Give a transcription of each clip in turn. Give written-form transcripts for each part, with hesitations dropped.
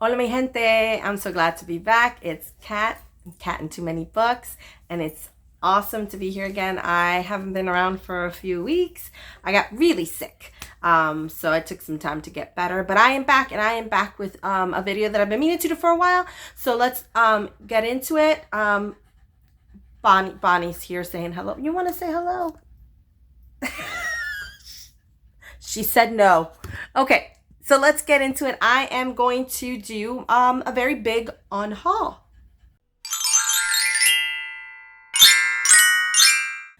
Hola mi gente, I'm so glad to be back. It's Kat and Too Many Books, and it's awesome to be here again. I haven't been around for a few weeks. I got really sick, so I took some time to get better, but I am back, and I am back with a video that I've been meaning to do for a while. So let's get into it. Bonnie's here saying hello. You want to say hello? She said no. Okay. So let's get into it. I am going to do a very big unhaul.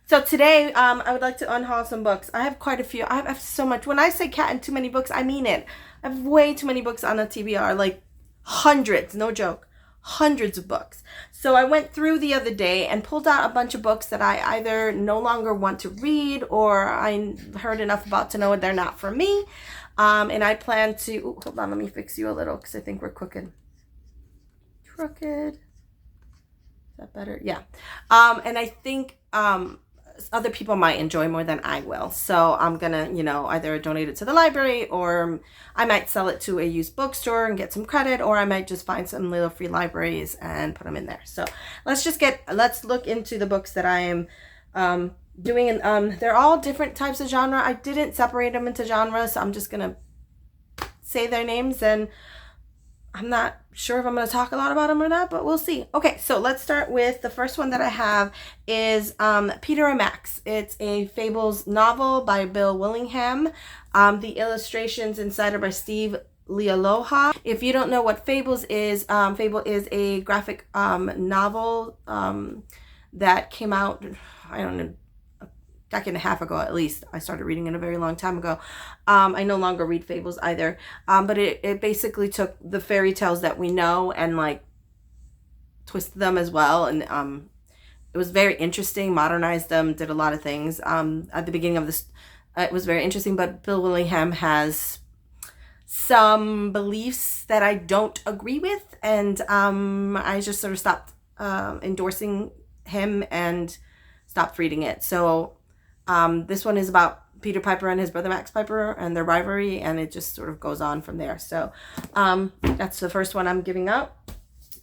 So today, I would like to unhaul some books. I have quite a few. I have so much. When I say Cat and Too Many Books, I mean it. I have way too many books on the TBR, like hundreds, no joke, hundreds of books. So I went through the other day and pulled out a bunch of books that I either no longer want to read or I heard enough about to know they're not for me. And I plan to, ooh, hold on, let me fix you a little because I think we're crooked. Is that better? Yeah. And I think other people might enjoy more than I will. So I'm gonna, either donate it to the library or I might sell it to a used bookstore and get some credit, or I might just find some little free libraries and put them in there. So let's look into the books that I am doing, and they're all different types of genre. I didn't separate them into genres, so I'm just gonna say their names, and I'm not sure if I'm going to talk a lot about them or not, but we'll see. Okay, so let's start with the first one that I have is Peter and Max. It's a Fables novel by Bill Willingham. The illustrations inside are by Steve Lealoha. If you don't know what Fables is, Fable is a graphic novel that came out, I don't know, a decade and a half ago at least. I started reading it a very long time ago. I no longer read fables either, but it basically took the fairy tales that we know and like twisted them as well, and it was very interesting, modernized them, did a lot of things. At the beginning of this, it was very interesting, but Bill Willingham has some beliefs that I don't agree with, and I just sort of stopped endorsing him and stopped reading it. So this one is about Peter Piper and his brother Max Piper and their rivalry, and it just sort of goes on from there. So that's the first one I'm giving out.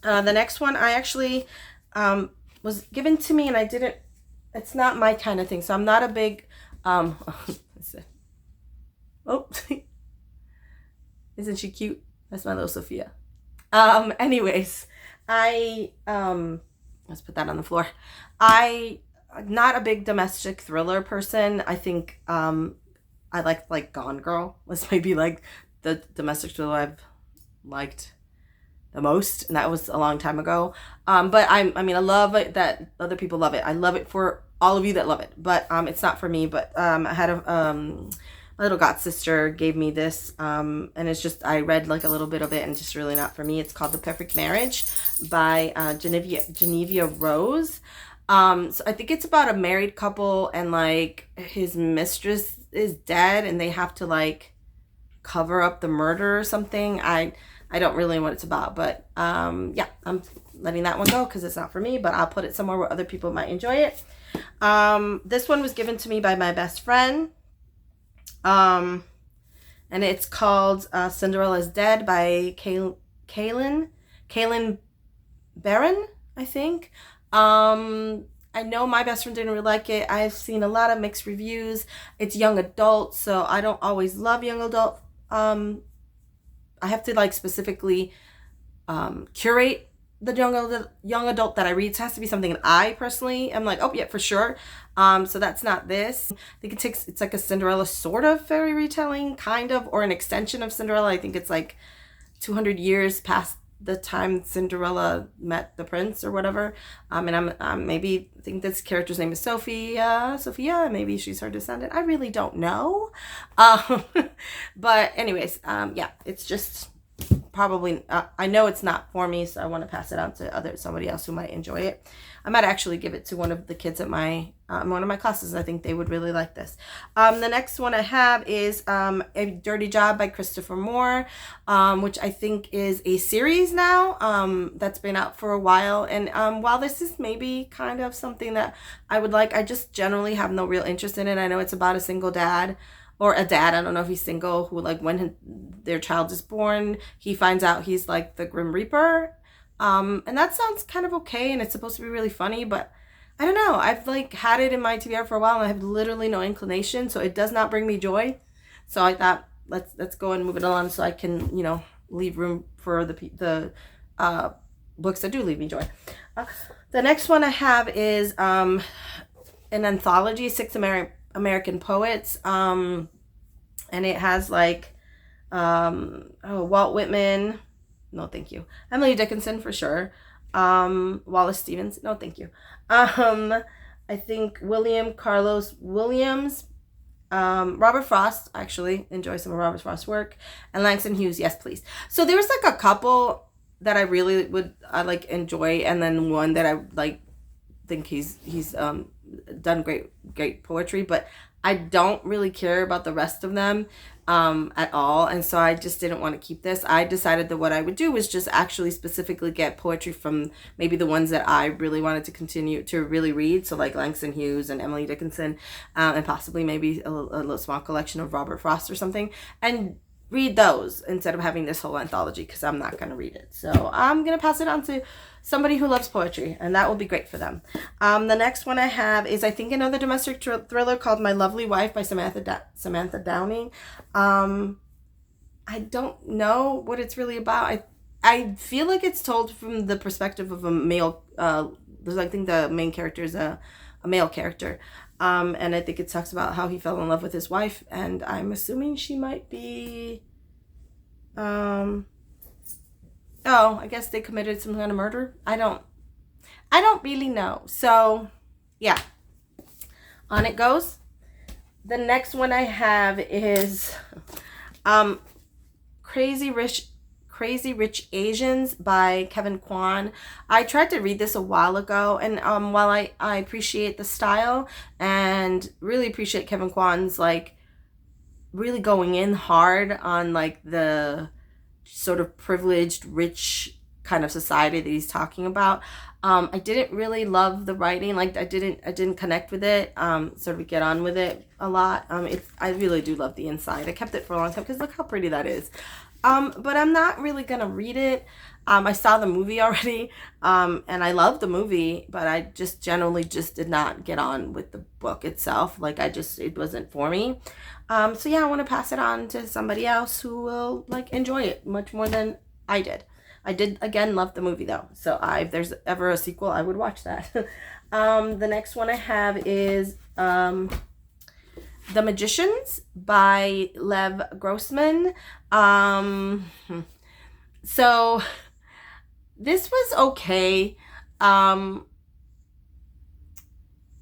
The next one I actually was given to me, and it's not my kind of thing. So I'm not a big, oh, isn't she cute? That's my little Sophia. Anyways, let's put that on the floor. I'm not a big domestic thriller person. I think I like Gone Girl. This might be like the domestic thriller I've liked the most, and that was a long time ago. But I love it that other people love it. I love it for all of you that love it, but it's not for me. But I had my little god sister gave me this, and it's just, I read like a little bit of it and just really not for me. It's called The Perfect Marriage by Genevieve Rose. So I think it's about a married couple, and like his mistress is dead and they have to like cover up the murder or something. I don't really know what it's about, but yeah, I'm letting that one go because it's not for me, but I'll put it somewhere where other people might enjoy it. This one was given to me by my best friend, and it's called Cinderella's Dead by Kaylin Barron, I think. I know my best friend didn't really like it. I've seen a lot of mixed reviews. It's young adult, so I don't always love young adult. I have to like specifically curate the young adult that I read. It has to be something that I personally am like, oh yeah, for sure. So that's not this. I think it's like a Cinderella sort of fairy retelling, kind of, or an extension of Cinderella. I think it's like 200 years past the time Cinderella met the prince or whatever. And I'm maybe I think this character's name is Sophia. Maybe she's her descendant. I really don't know. But anyways, yeah, it's just probably, I know it's not for me, so I want to pass it on to somebody else who might enjoy it. I might actually give it to one of the kids at my one of my classes. I think they would really like this. The next one I have is A Dirty Job by Christopher Moore, which I think is a series now that's been out for a while. And while this is maybe kind of something that I would like, I just generally have no real interest in it. I know it's about a single dad or a dad, I don't know if he's single, who like when their child is born, he finds out he's like the Grim Reaper. And that sounds kind of okay, and it's supposed to be really funny, but I don't know. I've like had it in my TBR for a while, and I have literally no inclination, so it does not bring me joy. So I thought, let's go and move it along, so I can, you know, leave room for the books that do leave me joy. The next one I have is an anthology, Six American Poets, and it has like Walt Whitman, no thank you, Emily Dickinson for sure, Wallace Stevens, no thank you, I think William Carlos Williams, Robert Frost, actually enjoy some of Robert Frost's work, and Langston Hughes, yes please. So there's like a couple that I really would like enjoy, and then one that I like think he's done great poetry, but I don't really care about the rest of them at all, and so I just didn't want to keep this. I decided that what I would do was just actually specifically get poetry from maybe the ones that I really wanted to continue to really read, so like Langston Hughes and Emily Dickinson, and possibly maybe a little small collection of Robert Frost or something, and read those instead of having this whole anthology, because I'm not going to read it. So I'm going to pass it on to somebody who loves poetry, and that will be great for them. The next one I have is, I think, another domestic thriller called My Lovely Wife by Samantha Downing. I don't know what it's really about. I feel like it's told from the perspective of a male. I think the main character is a male character. And I think it talks about how he fell in love with his wife, and I'm assuming she might be, I guess they committed some kind of murder. I don't really know. So, yeah, on it goes. The next one I have is, Crazy Rich Asians by Kevin Kwan. I tried to read this a while ago, and while I appreciate the style and really appreciate Kevin Kwan's like really going in hard on like the sort of privileged rich kind of society that he's talking about, I didn't really love the writing. Like I didn't connect with it, sort of get on with it a lot. I really do love the inside. I kept it for a long time because look how pretty that is. But I'm not really gonna read it. I saw the movie already, and I love the movie, but I just generally just did not get on with the book itself. Like it wasn't for me. So yeah, I want to pass it on to somebody else who will like enjoy it much more than I did. I did again love the movie though, so if there's ever a sequel, I would watch that. The next one I have is The Magicians by Lev Grossman. So this was okay.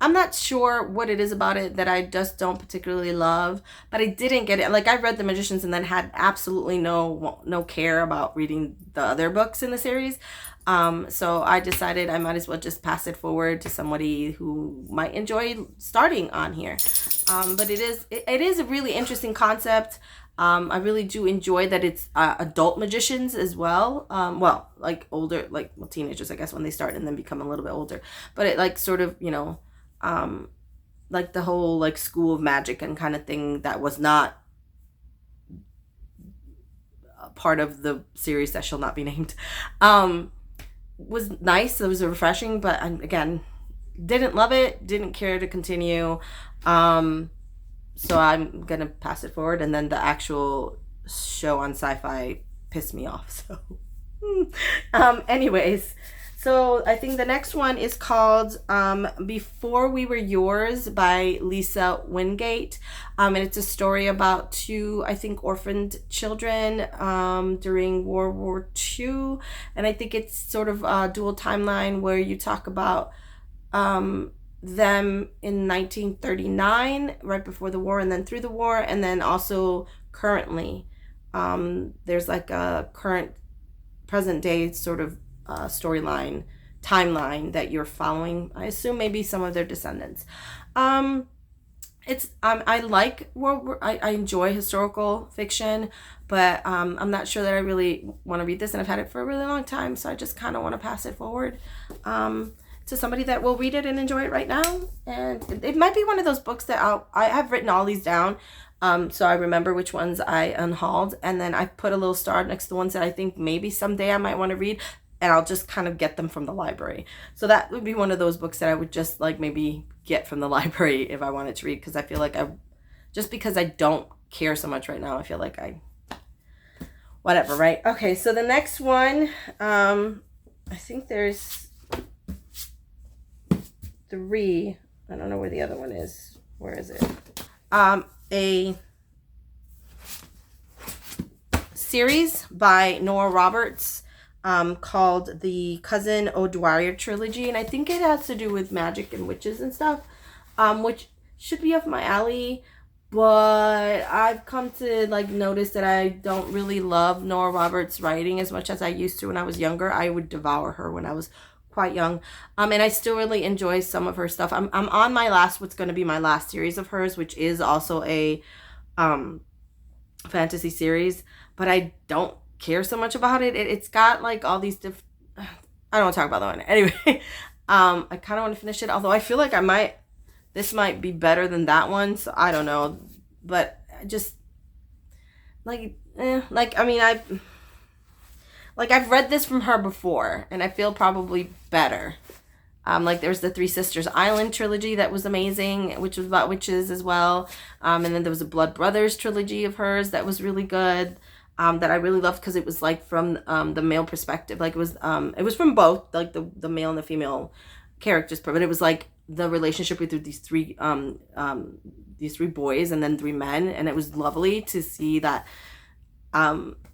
I'm not sure what it is about it that I just don't particularly love, but I didn't get it. Like I read The Magicians and then had absolutely no care about reading the other books in the series. So I decided I might as well just pass it forward to somebody who might enjoy starting on here. But it is a really interesting concept. I really do enjoy that it's adult magicians as well. Well, like older, like teenagers, I guess, when they start and then become a little bit older. But it like sort of, like the whole like school of magic and kind of thing that was not a part of the series that shall not be named, was nice. It was refreshing, but again, didn't love it, didn't care to continue. So I'm gonna pass it forward, and then the actual show on Sci-Fi pissed me off. So, anyways, so I think the next one is called Before We Were Yours by Lisa Wingate, and it's a story about two, I think, orphaned children during World War II, and I think it's sort of a dual timeline where you talk about them in 1939, right before the war, and then through the war, and then also currently. There's like a present day sort of storyline, timeline that you're following. I assume maybe some of their descendants. It's I like I enjoy historical fiction, but I'm not sure that I really want to read this, and I've had it for a really long time, so I just kind of want to pass it forward. to somebody that will read it and enjoy it right now. And it might be one of those books that I have written all these down. So I remember which ones I unhauled, and then I put a little star next to the ones that I think maybe someday I might want to read, and I'll just kind of get them from the library. So that would be one of those books that I would just like maybe get from the library if I wanted to read, because I feel like just because I don't care so much right now, I feel like whatever, right? Okay, so the next one, I think there's 3. I don't know where the other one is. Where is it? A series by Nora Roberts called the Cousin O'Dwyer trilogy, and I think it has to do with magic and witches and stuff, which should be up my alley. But I've come to like notice that I don't really love Nora Roberts' writing as much as I used to when I was younger. I would devour her when I was quite young, and I still really enjoy some of her stuff. I'm on what's going to be my last series of hers, which is also a fantasy series, but I don't care so much about it. It's got like all these different. I don't want to talk about that one anyway. I kind of want to finish it, although I feel like this might be better than that one, so I don't know. But I just I've read this from her before, and I feel probably better. Like there's the Three Sisters Island trilogy that was amazing, which was about witches as well. And then there was a Blood Brothers trilogy of hers that was really good. That I really loved because it was like from the male perspective. Like it was from both like the male and the female characters, but it was like the relationship with these three boys and then 3 men, and it was lovely to see that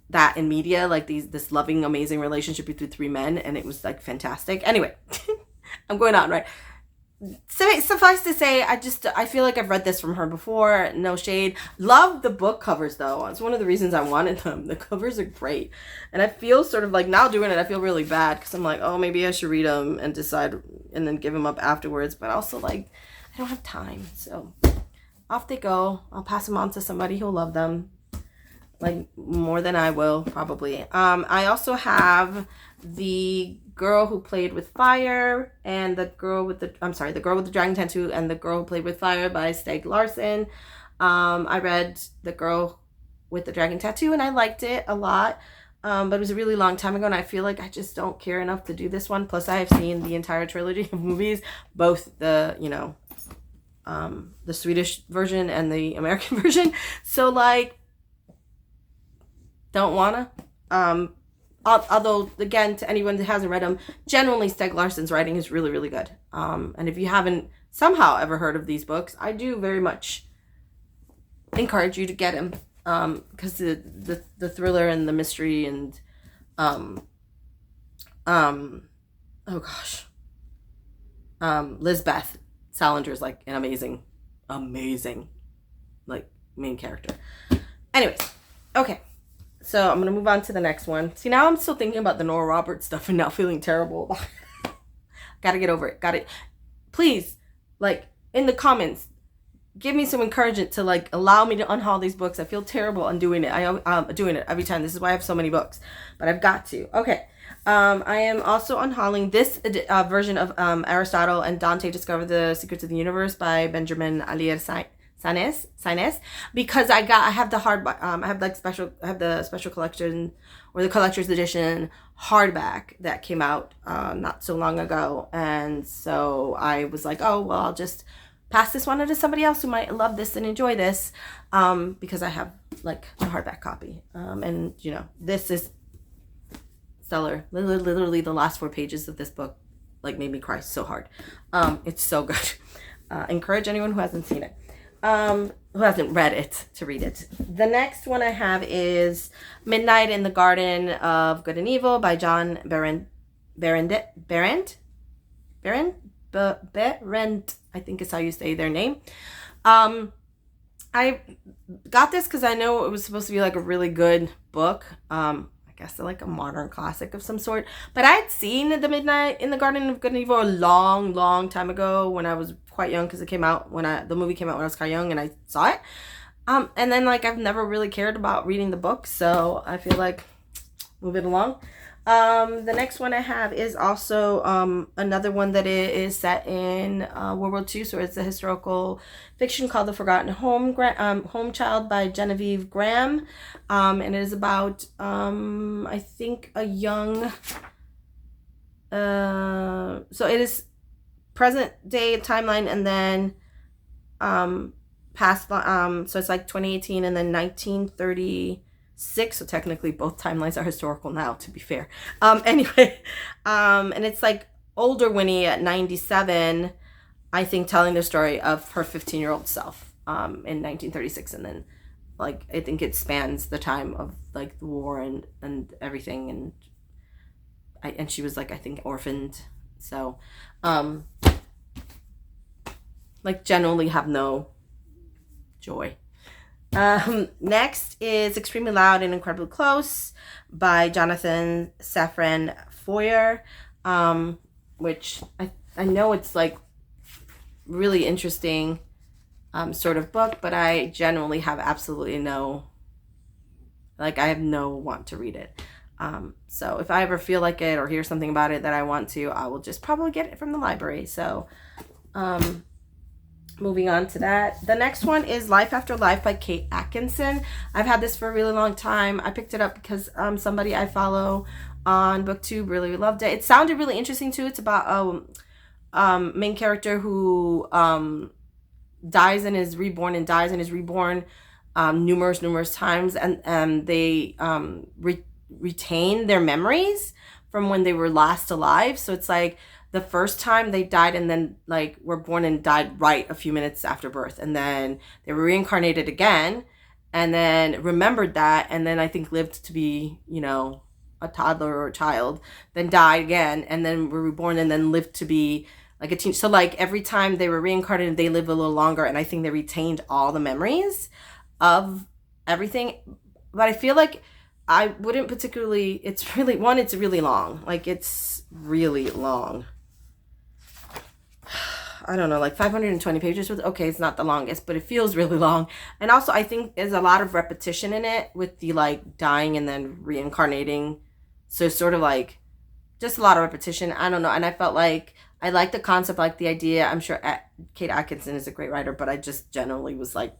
that in media, like this loving, amazing relationship between 3 men, and it was like fantastic. Anyway, I'm going on, right? So suffice to say, I feel like I've read this from her before. No shade. Love the book covers though. It's one of the reasons I wanted them. The covers are great, and I feel sort of like now doing it, I feel really bad because I'm like, oh, maybe I should read them and decide and then give them up afterwards. But also like, I don't have time, so off they go. I'll pass them on to somebody who'll love them, like more than I will probably. I also have The Girl Who Played with Fire and the Girl with the Dragon Tattoo and The Girl Who Played with Fire by Stieg Larsson. I read The Girl with the Dragon Tattoo and I liked it a lot. But it was a really long time ago, and I feel like I just don't care enough to do this one. Plus I have seen the entire trilogy of movies, both the Swedish version and the American version. So like, don't wanna. Although, again, to anyone that hasn't read them, generally Stieg Larsson's writing is really, really good. And if you haven't somehow ever heard of these books, I do very much encourage you to get him. Because the thriller and the mystery and Lisbeth Salander is like an amazing like main character. Anyways, okay. So I'm going to move on to the next one. See, now I'm still thinking about the Nora Roberts stuff and now feeling terrible about it. Gotta get over it. Please, like, in the comments, give me some encouragement to, like, allow me to unhaul these books. I feel terrible on doing it. I'm doing it every time. This is why I have so many books. But I've got to. Okay. I am also unhauling this version of Aristotle and Dante Discover the Secrets of the Universe by Benjamin Alier Sainz, because I have the special collection or the collector's edition hardback that came out not so long ago, and so I was like, oh well, I'll just pass this one on to somebody else who might love this and enjoy this, because I have like the hardback copy, and this is stellar. Literally the last 4 pages of this book like made me cry so hard. It's so good. Encourage anyone who hasn't seen it, who hasn't read it, to read it. The next one I have is Midnight in the Garden of Good and Evil by John Berendt, I think is how you say their name. I got this because I know it was supposed to be like a really good book. I guess like a modern classic of some sort. But I had seen The Midnight in the Garden of Good and Evil a long time ago when I was quite young, because it came out the movie came out when I was quite young and I saw it. And then like I've never really cared about reading the book, so I feel like move it along. The next one I have is also another one that is set in World War II. So it's a historical fiction called The Forgotten Home Child by Genevieve Graham. And it is about, I think, a young... so it is present day timeline and then past, so it's like 2018 and then 1936, so technically both timelines are historical now, to be fair. Anyway, and it's like older Winnie at 97, I think, telling the story of her 15-year-old self in 1936, and then like I think it spans the time of like the war and everything, and she was like, I think, orphaned, so like generally have no joy. Next is Extremely Loud and Incredibly Close by Jonathan Safran Foer, which I know it's like really interesting sort of book, but I generally have absolutely no, like I have no want to read it. So if I ever feel like it or hear something about it that I want to, I will just probably get it from the library. So moving on to that. The next one is Life After Life by Kate Atkinson. I've had this for a really long time. I picked it up because somebody I follow on BookTube really loved it. It sounded really interesting too. It's about a main character who dies and is reborn and dies and is reborn numerous times, and they retain their memories from when they were last alive. So it's like the first time they died and then like were born and died right a few minutes after birth, and then they were reincarnated again and then remembered that, and then I think lived to be, you know, a toddler or a child, then died again and then were reborn and then lived to be like a teen. So like every time they were reincarnated, they live a little longer, and I think they retained all the memories of everything. But I feel like I wouldn't particularly, it's really long. Like it's really long. I don't know, like 520 pages. Okay, it's not the longest, but it feels really long. And also I think there's a lot of repetition in it with the like dying and then reincarnating. So sort of like just a lot of repetition. I don't know. And I felt like I like the concept, like the idea. I'm sure Kate Atkinson is a great writer, but I just generally was like,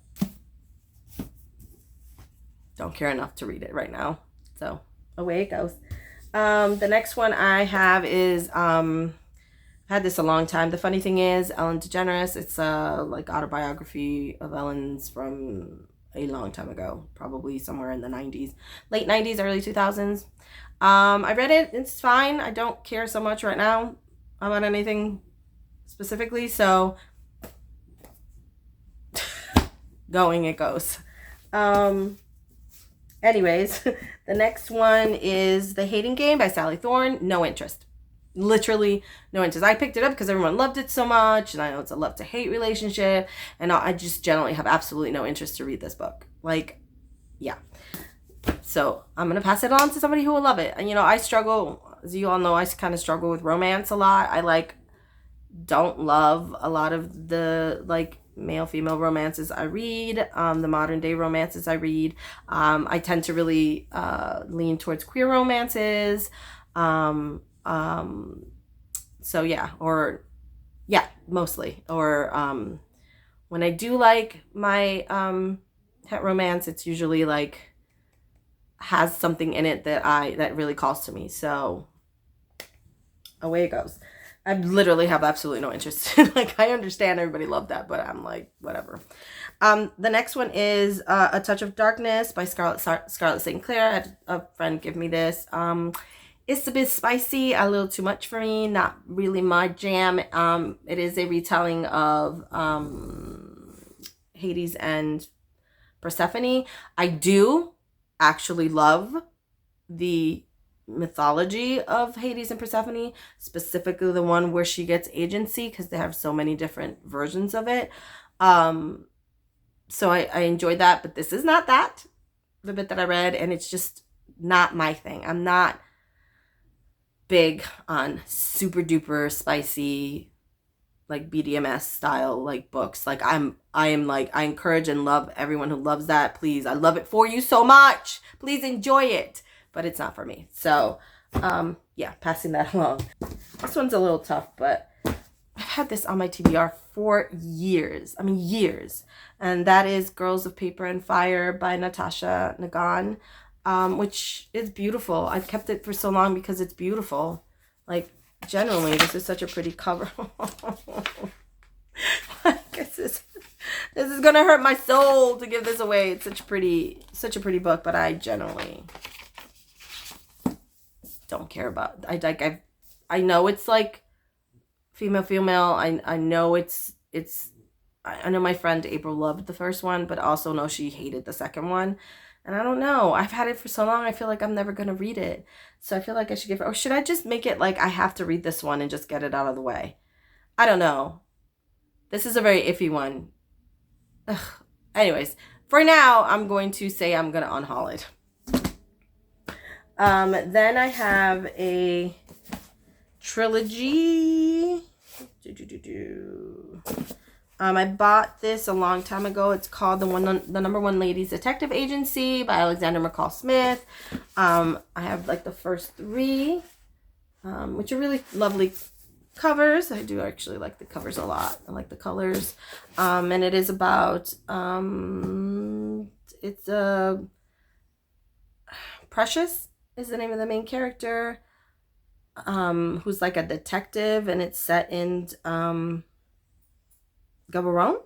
don't care enough to read it right now. So away it goes. The next one I have is had this a long time. The funny thing is, Ellen DeGeneres. It's a like autobiography of Ellen's from a long time ago, probably somewhere in the 90s, late 90s, early 2000s. I read it. It's fine. I don't care so much right now about anything specifically. So going it goes. Anyways, the next one is The Hating Game by Sally Thorne. No interest. Literally no interest. I picked it up because everyone loved it so much, and I know it's a love to hate relationship, and I just generally have absolutely no interest to read this book. Like, yeah. So I'm gonna pass it on to somebody who will love it. And you know, I struggle, as you all know, I kind of struggle with romance a lot. I like don't love a lot of the like male female romances I read, the modern day romances I read. I tend to really lean towards queer romances. So yeah, mostly. Or when I do like my het romance, it's usually like has something in it that really calls to me. So away it goes. I literally have absolutely no interest. Like, I understand everybody loved that, but I'm like, whatever. The next one is A Touch of Darkness by Scarlett St. Clair. I had a friend give me this. It's a bit spicy, a little too much for me, not really my jam. It is a retelling of Hades and Persephone. I do actually love the mythology of Hades and Persephone, specifically the one where she gets agency, because they have so many different versions of it. So I enjoyed that, but this is not that, the bit that I read, and it's just not my thing. I'm not big on super duper spicy like BDMS style like books. Like I am like, I encourage and love everyone who loves that. Please, I love it for you so much. Please enjoy it. but it's not for me. So, yeah, passing that along. This one's a little tough, but I've had this on my TBR for years. I mean, years. And that is Girls of Paper and Fire by Natasha Nagan, which is beautiful. I've kept it for so long because it's beautiful. Like, generally, this is such a pretty cover. I guess this is gonna hurt my soul to give this away. It's such a pretty book, but I generally don't care about. I know it's like female. I know I know my friend April loved the first one, but also know she hated the second one. And I don't know. I've had it for so long. I feel like I'm never going to read it. So I feel like I should give it, or should I just make it like I have to read this one and just get it out of the way? I don't know. This is a very iffy one. Ugh. Anyways, for now, I'm going to say I'm going to unhaul it. Then I have a trilogy. I bought this a long time ago. It's called The Number One Ladies Detective Agency by Alexander McCall Smith. I have like the first three, which are really lovely covers. I do actually like the covers a lot. I like the colors. And it is about, it's Precious is the name of the main character, who's like a detective, and it's set in, Gaborone,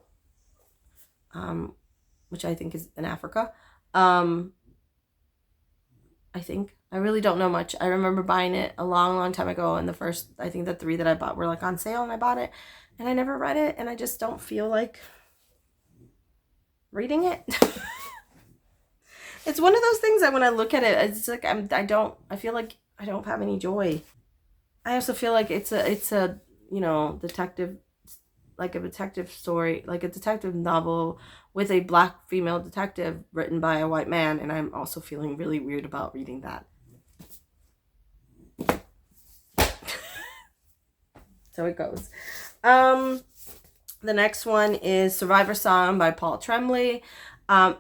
which I think is in Africa. I think. I really don't know much. I remember buying it a long time ago, and I think the three that I bought were like on sale, and I bought it, and I never read it, and I just don't feel like reading it. It's one of those things that when I look at it, it's like I feel like I don't have any joy. I also feel like it's a detective, like a detective story, like a detective novel with a black female detective written by a white man, and I'm also feeling really weird about reading that. So it goes. The next one is Survivor Song by Paul Tremblay. And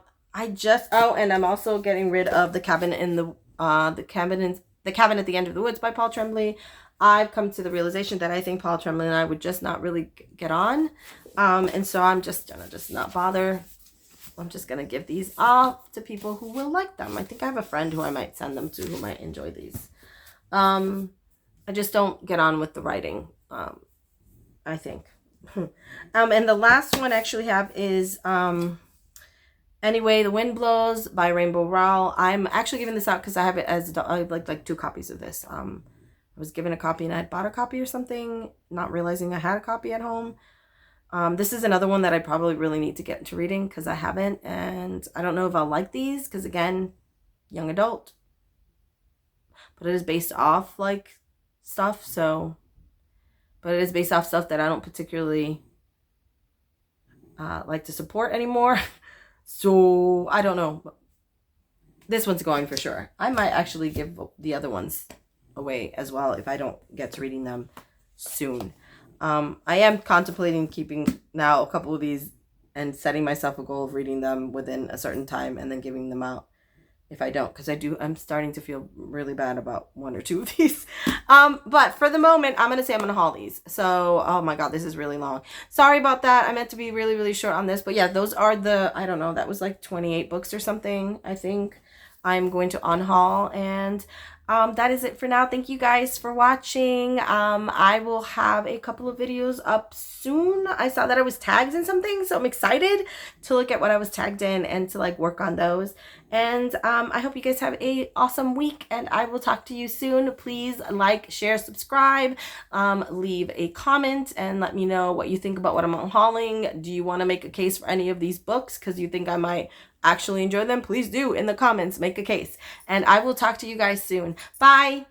I'm also getting rid of The Cabin in the Cabin at the End of the Woods by Paul Tremblay. I've come to the realization that I think Paul Tremblay and I would just not really get on. And so I'm just gonna not bother. I'm just gonna give these off to people who will like them. I think I have a friend who I might send them to who might enjoy these. I just don't get on with the writing, I think. And the last one I actually have is Anyway the Wind Blows by Rainbow Rowell. I'm actually giving this out because I have it as I have like 2 copies of this. I was given a copy and I had bought a copy or something, not realizing I had a copy at home. This is another one that I probably really need to get into reading because I haven't, and I don't know if I'll like these because, again, young adult. But it is based off like stuff, but it is based off stuff that I don't particularly like to support anymore. So I don't know. This one's going for sure. I might actually give the other ones away as well if I don't get to reading them soon. I am contemplating keeping now a couple of these and setting myself a goal of reading them within a certain time and then giving them out if I don't, because I'm starting to feel really bad about 1 or 2 of these. But for the moment, I'm going to say I'm going to haul these. So, oh my God, this is really long. Sorry about that. I meant to be really, really short on this. But yeah, those are I don't know, that was like 28 books or something, I think. I'm going to unhaul, and that is it for now. Thank you guys for watching. I will have a couple of videos up soon. I saw that I was tagged in something, so I'm excited to look at what I was tagged in and to like work on those. And I hope you guys have a awesome week, and I will talk to you soon. Please like, share, subscribe, leave a comment, and let me know what you think about what I'm unhauling. Do you want to make a case for any of these books because you think I might actually enjoy them? Please do in the comments, make a case, and I will talk to you guys soon. Bye.